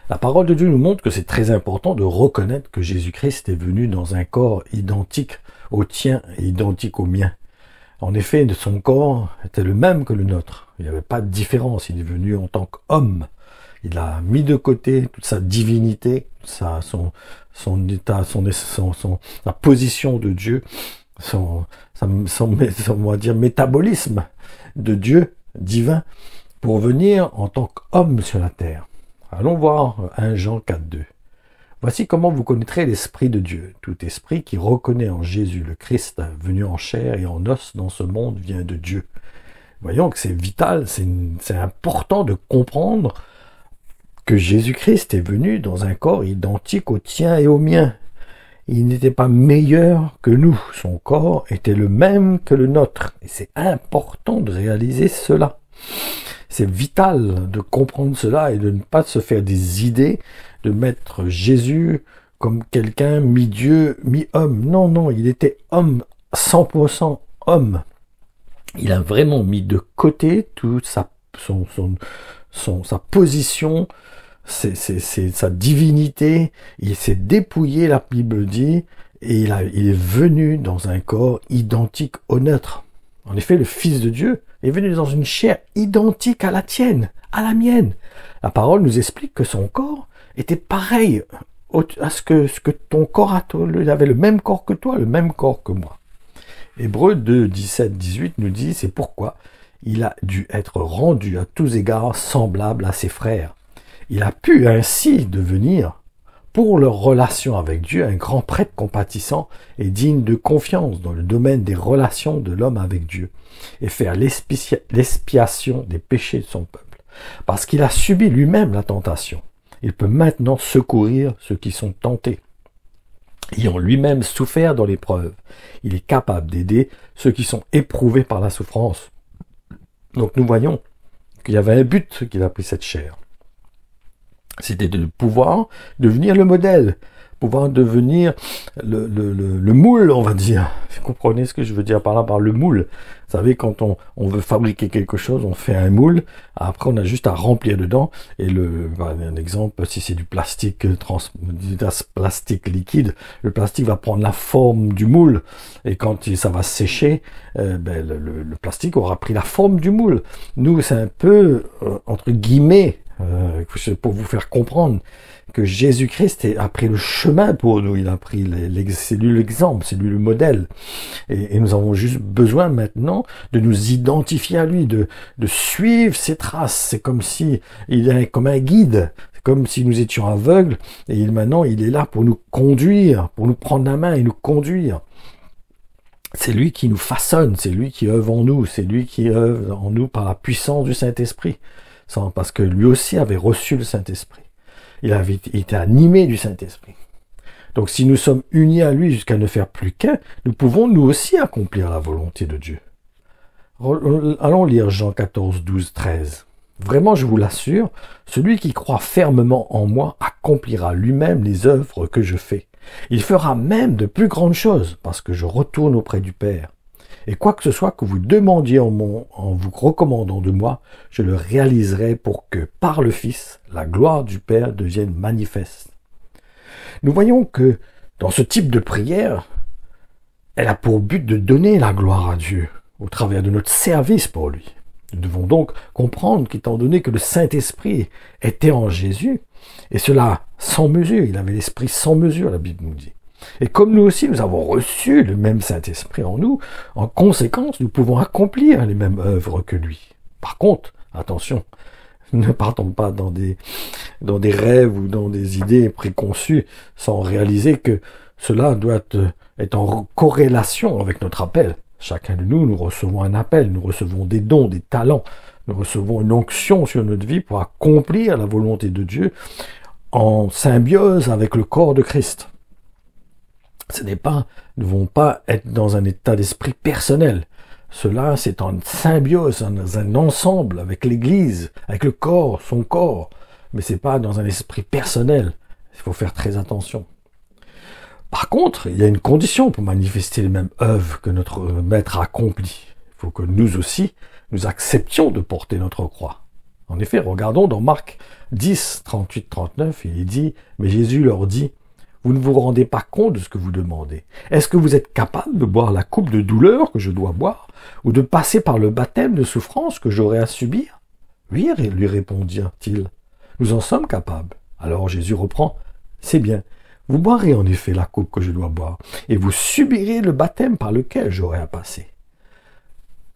La parole de Dieu nous montre que c'est très important de reconnaître que Jésus-Christ est venu dans un corps identique au tien et identique au mien. En effet, son corps était le même que le nôtre. Il n'y avait pas de différence. Il est venu en tant qu'homme. Il a mis de côté toute sa divinité, son état, sa position de Dieu, son on va dire, métabolisme de Dieu divin pour venir en tant qu'homme sur la terre. Allons voir 1 Jean 4,2. Voici comment vous connaîtrez l'Esprit de Dieu. Tout esprit qui reconnaît en Jésus le Christ venu en chair et en os dans ce monde vient de Dieu. Voyons que c'est vital, c'est important de comprendre que Jésus-Christ est venu dans un corps identique au tien et au mien. Il n'était pas meilleur que nous. Son corps était le même que le nôtre. Et c'est important de réaliser cela. C'est vital de comprendre cela et de ne pas se faire des idées, de mettre Jésus comme quelqu'un mi-dieu, mi-homme. Non, non, il était homme, 100% homme. Il a vraiment mis de côté toute sa position, sa divinité. Il s'est dépouillé, la Bible dit, et il est venu dans un corps identique au nôtre. En effet, le Fils de Dieu est venu dans une chair identique à la tienne, à la mienne. La parole nous explique que son corps était pareil à ce que ton corps a. Il avait le même corps que toi, le même corps que moi. Hébreux 2, 17, 18 nous dit, c'est pourquoi il a dû être rendu à tous égards semblable à ses frères. Il a pu ainsi devenir, pour leur relation avec Dieu, un grand prêtre compatissant et digne de confiance dans le domaine des relations de l'homme avec Dieu, et faire l'expiation des péchés de son peuple. Parce qu'il a subi lui-même la tentation, il peut maintenant secourir ceux qui sont tentés. Ayant lui-même souffert dans l'épreuve, il est capable d'aider ceux qui sont éprouvés par la souffrance. Donc nous voyons qu'il y avait un but qu'il a pris cette chair. C'était de pouvoir devenir le modèle, pouvoir devenir le moule, on va dire. Vous comprenez ce que je veux dire par là, par le moule. Vous savez, quand on veut fabriquer quelque chose, on fait un moule, après on a juste à remplir dedans, et un exemple, si c'est du plastique plastique liquide, le plastique va prendre la forme du moule, et quand ça va sécher, le plastique aura pris la forme du moule. Nous, c'est un peu, entre guillemets, pour vous faire comprendre que Jésus-Christ a pris le chemin pour nous, il a pris c'est lui l'exemple, c'est lui le modèle, et nous avons juste besoin maintenant de nous identifier à lui, de suivre ses traces. C'est comme si il est comme un guide, c'est comme si nous étions aveugles, et maintenant il est là pour nous conduire, pour nous prendre la main et nous conduire. C'est lui qui nous façonne, c'est lui qui œuvre en nous, c'est lui qui œuvre en nous par la puissance du Saint-Esprit. Parce que lui aussi avait reçu le Saint-Esprit. Il avait été animé du Saint-Esprit. Donc si nous sommes unis à lui jusqu'à ne faire plus qu'un, nous pouvons nous aussi accomplir la volonté de Dieu. Allons lire Jean 14, 12, 13. Vraiment, je vous l'assure, celui qui croit fermement en moi accomplira lui-même les œuvres que je fais. Il fera même de plus grandes choses, parce que je retourne auprès du Père. Et quoi que ce soit que vous demandiez en vous recommandant de moi, je le réaliserai pour que, par le Fils, la gloire du Père devienne manifeste. Nous voyons que, dans ce type de prière, elle a pour but de donner la gloire à Dieu, au travers de notre service pour lui. Nous devons donc comprendre qu'étant donné que le Saint-Esprit était en Jésus, et cela sans mesure, il avait l'Esprit sans mesure, la Bible nous dit. Et comme nous aussi, nous avons reçu le même Saint-Esprit en nous, en conséquence, nous pouvons accomplir les mêmes œuvres que lui. Par contre, attention, ne partons pas dans des rêves ou dans des idées préconçues sans réaliser que cela doit être en corrélation avec notre appel. Chacun de nous, nous recevons un appel, nous recevons des dons, des talents, nous recevons une onction sur notre vie pour accomplir la volonté de Dieu en symbiose avec le corps de Christ. Nous ne devons pas être dans un état d'esprit personnel. Cela, c'est en symbiose, dans un ensemble avec l'Église, avec le corps, son corps. Mais c'est pas dans un esprit personnel. Il faut faire très attention. Par contre, il y a une condition pour manifester les mêmes œuvres que notre Maître a accomplies. Il faut que nous aussi, nous acceptions de porter notre croix. En effet, regardons dans Marc 10, 38, 39, il est dit, mais Jésus leur dit, vous ne vous rendez pas compte de ce que vous demandez. Est-ce que vous êtes capable de boire la coupe de douleur que je dois boire, ou de passer par le baptême de souffrance que j'aurai à subir? Oui, lui répondirent-ils, nous en sommes capables. Alors Jésus reprend, c'est bien, vous boirez en effet la coupe que je dois boire, et vous subirez le baptême par lequel j'aurai à passer.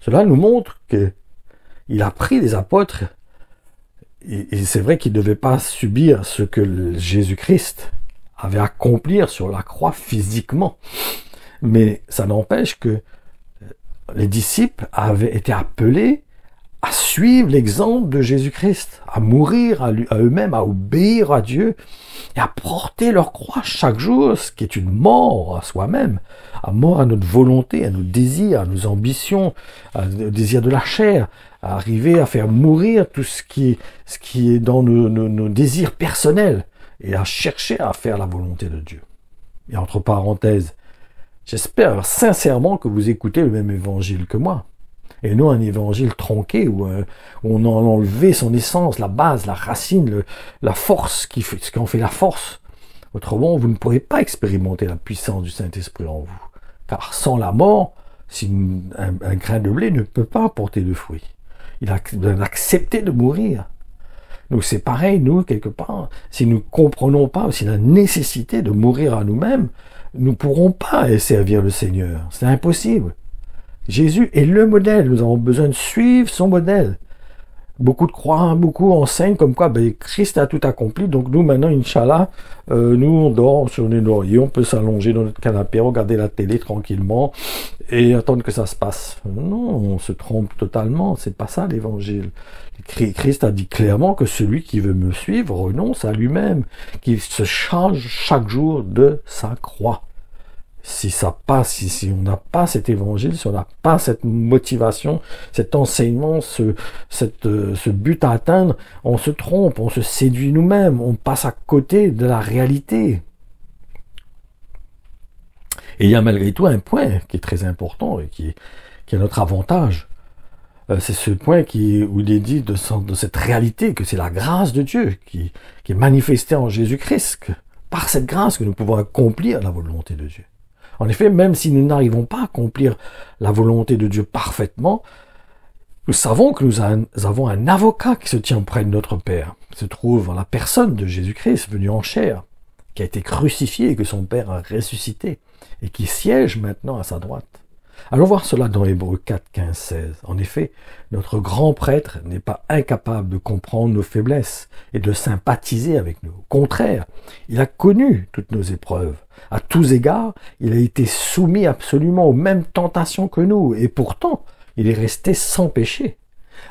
Cela nous montre qu'il a pris des apôtres, et c'est vrai qu'ils ne devaient pas subir ce que Jésus-Christ avait à accomplir sur la croix physiquement. Mais ça n'empêche que les disciples avaient été appelés à suivre l'exemple de Jésus-Christ, à mourir à eux-mêmes, à obéir à Dieu et à porter leur croix chaque jour, ce qui est une mort à soi-même, à mort à notre volonté, à nos désirs, à nos ambitions, au désir de la chair, à arriver à faire mourir tout ce qui est dans nos désirs personnels et à chercher à faire la volonté de Dieu. Et entre parenthèses, j'espère sincèrement que vous écoutez le même évangile que moi. Et non un évangile tronqué où on a enlevé son essence, la base, la racine, la force, ce qui en fait la force. Autrement, vous ne pourrez pas expérimenter la puissance du Saint-Esprit en vous. Car sans la mort, un grain de blé ne peut pas porter de fruits. Il a accepté de mourir. Donc c'est pareil, nous, quelque part, si nous ne comprenons pas aussi la nécessité de mourir à nous-mêmes, nous ne pourrons pas servir le Seigneur. C'est impossible. Jésus est le modèle, nous avons besoin de suivre son modèle. Beaucoup enseignent comme quoi Christ a tout accompli, donc nous maintenant, Inch'Allah, nous on dort sur nos lauriers, on peut s'allonger dans notre canapé, regarder la télé tranquillement et attendre que ça se passe. Non, on se trompe totalement, c'est pas ça l'évangile. Christ a dit clairement que celui qui veut me suivre renonce à lui-même, qu'il se charge chaque jour de sa croix. Si on n'a pas cet évangile, si on n'a pas cette motivation, cet enseignement, ce but à atteindre, on se trompe, on se séduit nous-mêmes, on passe à côté de la réalité. Et il y a malgré tout un point qui est très important et qui est notre avantage. C'est ce point où il est dit de cette réalité, que c'est la grâce de Dieu qui est manifestée en Jésus-Christ, par cette grâce que nous pouvons accomplir la volonté de Dieu. En effet, même si nous n'arrivons pas à accomplir la volonté de Dieu parfaitement, nous savons que nous avons un avocat qui se tient près de notre Père, qui se trouve en la personne de Jésus-Christ venu en chair, qui a été crucifié et que son Père a ressuscité, et qui siège maintenant à sa droite. Allons voir cela dans Hébreux 4, 15, 16. En effet, notre grand prêtre n'est pas incapable de comprendre nos faiblesses et de sympathiser avec nous. Au contraire, il a connu toutes nos épreuves. À tous égards, il a été soumis absolument aux mêmes tentations que nous, et pourtant, il est resté sans péché.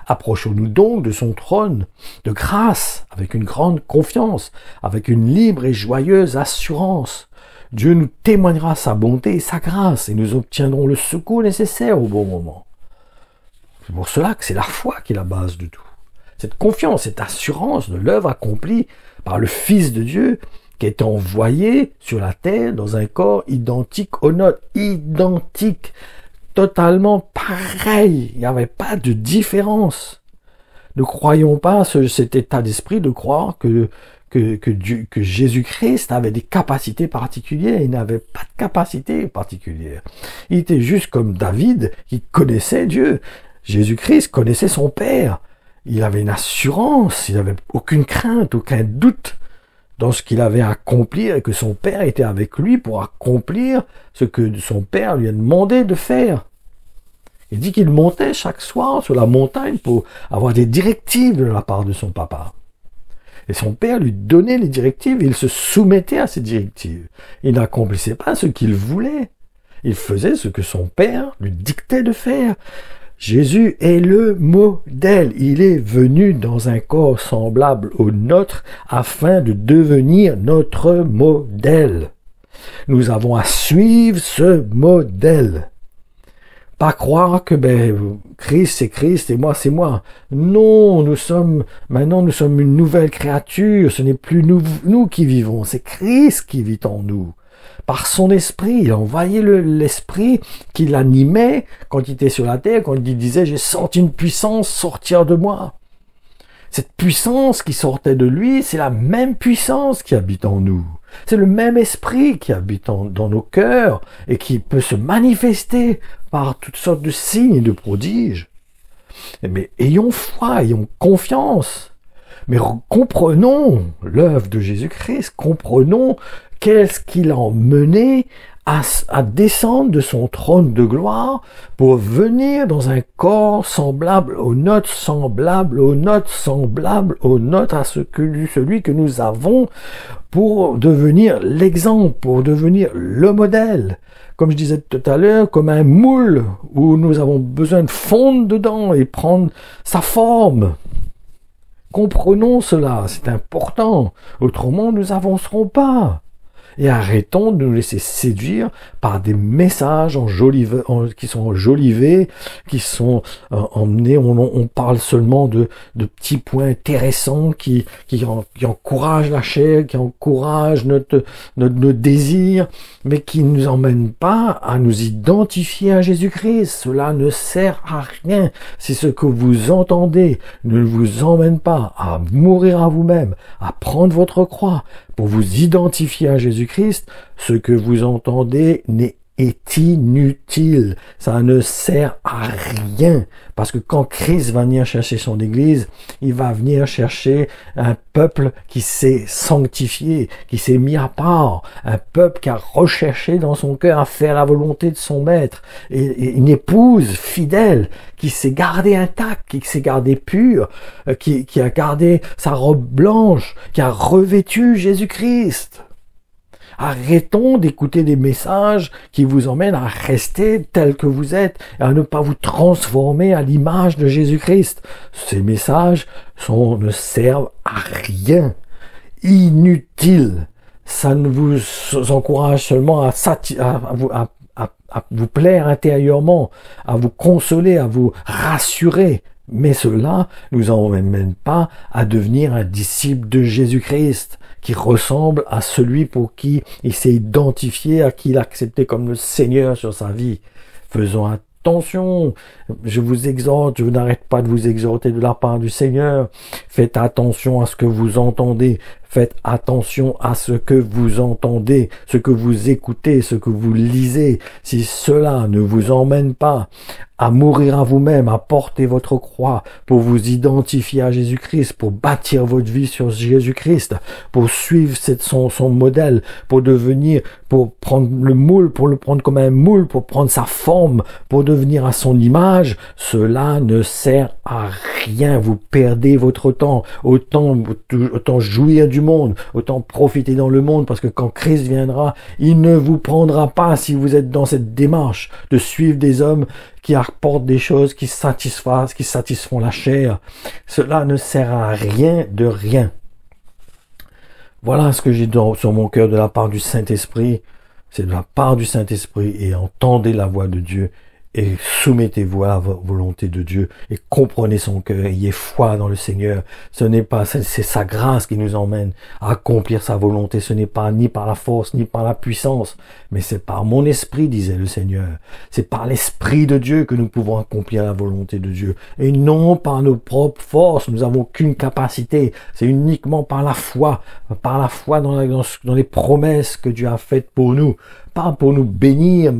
Approchons-nous donc de son trône de grâce, avec une grande confiance, avec une libre et joyeuse assurance. Dieu nous témoignera sa bonté et sa grâce, et nous obtiendrons le secours nécessaire au bon moment. C'est pour cela que c'est la foi qui est la base de tout. Cette confiance, cette assurance de l'œuvre accomplie par le Fils de Dieu, qui est envoyé sur la terre dans un corps identique au nôtre, identique, totalement pareil. Il n'y avait pas de différence. Ne croyons pas cet état d'esprit de croire que Jésus-Christ avait des capacités particulières. Il n'avait pas de capacité particulière. Il était juste comme David, qui connaissait Dieu. Jésus-Christ connaissait son Père. Il avait une assurance, il n'avait aucune crainte, aucun doute dans ce qu'il avait à accomplir et que son Père était avec lui pour accomplir ce que son Père lui a demandé de faire. Il dit qu'il montait chaque soir sur la montagne pour avoir des directives de la part de son papa. Et son père lui donnait les directives et il se soumettait à ces directives. Il n'accomplissait pas ce qu'il voulait. Il faisait ce que son père lui dictait de faire. Jésus est le modèle. Il est venu dans un corps semblable au nôtre afin de devenir notre modèle. Nous avons à suivre ce modèle. Pas croire que Christ c'est Christ et moi c'est moi. Non, nous sommes une nouvelle créature. Ce n'est plus nous qui vivons, c'est Christ qui vit en nous. Par son esprit, il a envoyé l'esprit qui l'animait quand il était sur la terre, quand il disait j'ai senti une puissance sortir de moi. Cette puissance qui sortait de lui, c'est la même puissance qui habite en nous. C'est le même esprit qui habite dans nos cœurs et qui peut se manifester par toutes sortes de signes et de prodiges. Mais ayons foi, ayons confiance. Mais comprenons l'œuvre de Jésus-Christ, comprenons qu'est-ce qu'il a mené à descendre de son trône de gloire pour venir dans un corps semblable au nôtre, semblable au nôtre, semblable au nôtre, à celui que nous avons, pour devenir l'exemple, pour devenir le modèle. Comme je disais tout à l'heure, comme un moule où nous avons besoin de fondre dedans et prendre sa forme. Comprenons cela, c'est important. Autrement, nous n'avancerons pas. Et arrêtons de nous laisser séduire par des messages qui sont enjolivés, qui sont emmenés. On parle seulement de petits points intéressants qui encouragent la chair, qui encouragent notre désir, mais qui ne nous emmènent pas à nous identifier à Jésus-Christ. Cela ne sert à rien. Si ce que vous entendez ne vous emmène pas à mourir à vous-même, à prendre votre croix, pour vous identifier à Jésus-Christ, ce que vous entendez est inutile. Ça ne sert à rien. Parce que quand Christ va venir chercher son Église, il va venir chercher un peuple qui s'est sanctifié, qui s'est mis à part, un peuple qui a recherché dans son cœur à faire la volonté de son maître, et une épouse fidèle qui s'est gardée intacte, qui s'est gardée pure, qui a gardé sa robe blanche, qui a revêtu Jésus-Christ. Arrêtons d'écouter des messages qui vous emmènent à rester tel que vous êtes et à ne pas vous transformer à l'image de Jésus-Christ. Ces messages ne servent à rien. Inutiles. Ça ne vous encourage seulement à vous plaire intérieurement, à vous consoler, à vous rassurer. Mais cela ne nous emmène pas à devenir un disciple de Jésus-Christ, qui ressemble à celui pour qui il s'est identifié, à qui il a accepté comme le Seigneur sur sa vie. Faisons attention, je vous exhorte, je n'arrête pas de vous exhorter de la part du Seigneur. Faites attention à ce que vous entendez, faites attention à ce que vous entendez, ce que vous écoutez, ce que vous lisez. Si cela ne vous emmène pas à mourir à vous-même, à porter votre croix, pour vous identifier à Jésus-Christ, pour bâtir votre vie sur Jésus-Christ, pour suivre son modèle, pour prendre le moule, pour le prendre comme un moule, pour prendre sa forme, pour devenir à son image, cela ne sert à rien. Vous perdez votre temps. Autant jouir du monde, autant profiter dans le monde, parce que quand Christ viendra, il ne vous prendra pas si vous êtes dans cette démarche de suivre des hommes qui apportent des choses qui satisfont la chair. Cela ne sert à rien de rien. Voilà ce que j'ai sur mon cœur de la part du Saint-Esprit. C'est de la part du Saint-Esprit, et entendez la voix de Dieu et soumettez-vous à la volonté de Dieu et comprenez son cœur, ayez foi dans le Seigneur. C'est sa grâce qui nous emmène à accomplir sa volonté. Ce n'est pas ni par la force ni par la puissance, mais c'est par mon esprit, disait le Seigneur. C'est par l'Esprit de Dieu que nous pouvons accomplir la volonté de Dieu, et non par nos propres forces. Nous n'avons qu'une capacité, c'est uniquement par la foi dans les promesses que Dieu a faites pour nous. Pas pour nous bénir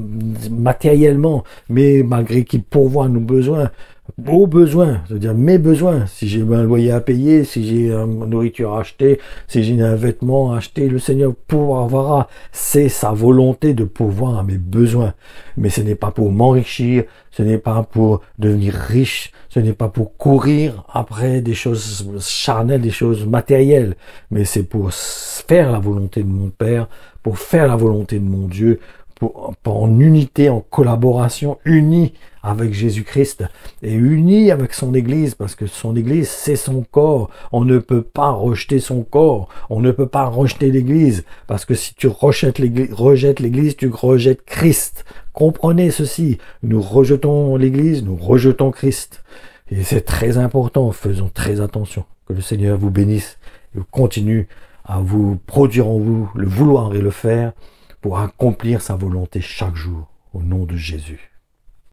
matériellement, mais malgré qu'il pourvoit nos besoins, vos besoins, c'est-à-dire mes besoins. Si j'ai un loyer à payer, si j'ai une nourriture à acheter, si j'ai un vêtement à acheter, le Seigneur pourvoira. C'est sa volonté de pourvoir à mes besoins. Mais ce n'est pas pour m'enrichir, ce n'est pas pour devenir riche, ce n'est pas pour courir après des choses charnelles, des choses matérielles, mais c'est pour faire la volonté de mon Père, pour faire la volonté de mon Dieu, pour en unité, en collaboration, unis avec Jésus-Christ et unis avec son Église, parce que son Église, c'est son corps. On ne peut pas rejeter son corps, on ne peut pas rejeter l'Église, parce que si tu rejettes l'Église, tu rejettes Christ. Comprenez ceci, nous rejetons l'Église, nous rejetons Christ. Et c'est très important, faisons très attention. Que le Seigneur vous bénisse et continue à vous produire en vous le vouloir et le faire pour accomplir sa volonté chaque jour, au nom de Jésus.